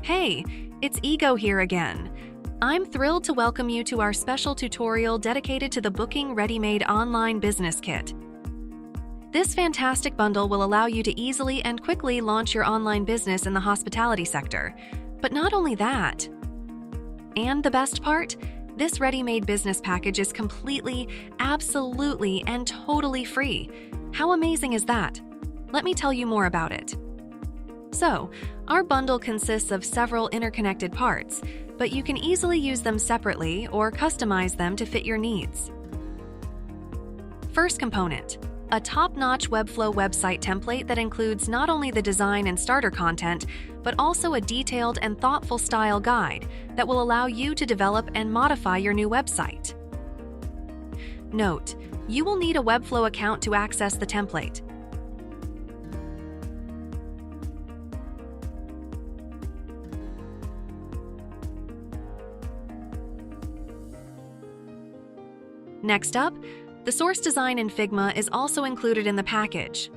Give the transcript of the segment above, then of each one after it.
Hey, it's Ego here again. I'm thrilled to welcome you to our special tutorial dedicated to the Booking Ready-Made Online Business Kit. This fantastic bundle will allow you to easily and quickly launch your online business in the hospitality sector. But not only that. And the best part? This ready-made business package is completely, absolutely, and totally free. How amazing is that? Let me tell you more about it. So, our bundle consists of several interconnected parts, but you can easily use them separately or customize them to fit your needs. First component, a top-notch Webflow website template that includes not only the design and starter content, but also a detailed and thoughtful style guide that will allow you to develop and modify your new website. Note, you will need a Webflow account to access the template. Next up, the source design in Figma is also included in the package.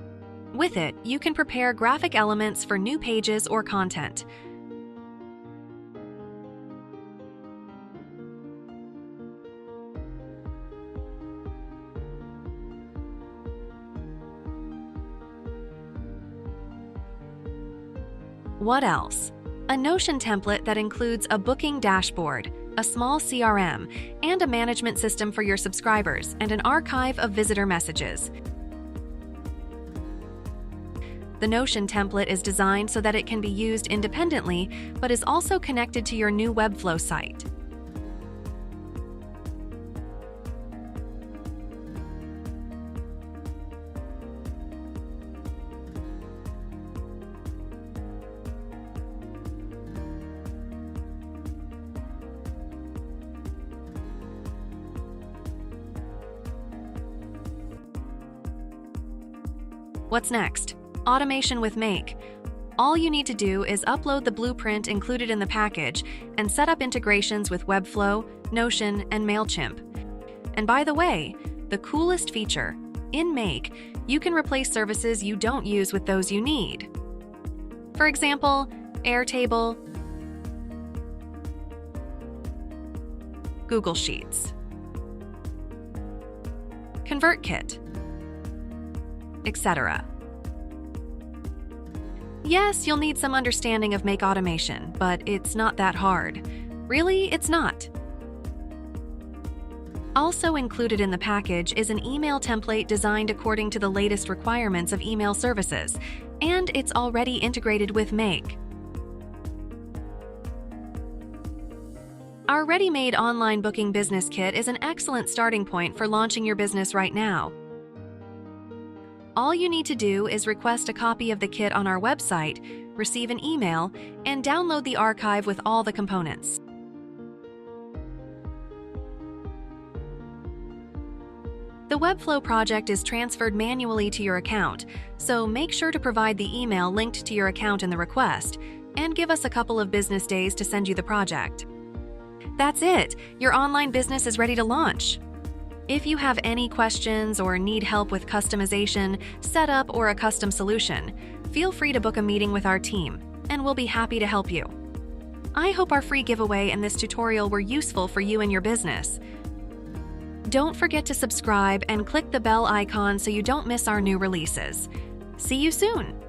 With it, you can prepare graphic elements for new pages or content. What else? A Notion template that includes a booking dashboard, a small CRM, and a management system for your subscribers, and an archive of visitor messages. The Notion template is designed so that it can be used independently, but is also connected to your new Webflow site. What's next? Automation with Make. All you need to do is upload the blueprint included in the package and set up integrations with Webflow, Notion, and MailChimp. And by the way, the coolest feature, in Make, you can replace services you don't use with those you need. For example, Airtable, Google Sheets, ConvertKit, etc. Yes, you'll need some understanding of Make automation, but it's not that hard. Really, it's not. Also included in the package is an email template designed according to the latest requirements of email services, and it's already integrated with Make. Our ready-made online booking business kit is an excellent starting point for launching your business right now. All you need to do is request a copy of the kit on our website, receive an email, and download the archive with all the components. The Webflow project is transferred manually to your account, so make sure to provide the email linked to your account in the request, and give us a couple of business days to send you the project. That's it! Your online business is ready to launch. If you have any questions or need help with customization, setup, or a custom solution, feel free to book a meeting with our team, and we'll be happy to help you. I hope our free giveaway and this tutorial were useful for you and your business. Don't forget to subscribe and click the bell icon so you don't miss our new releases. See you soon!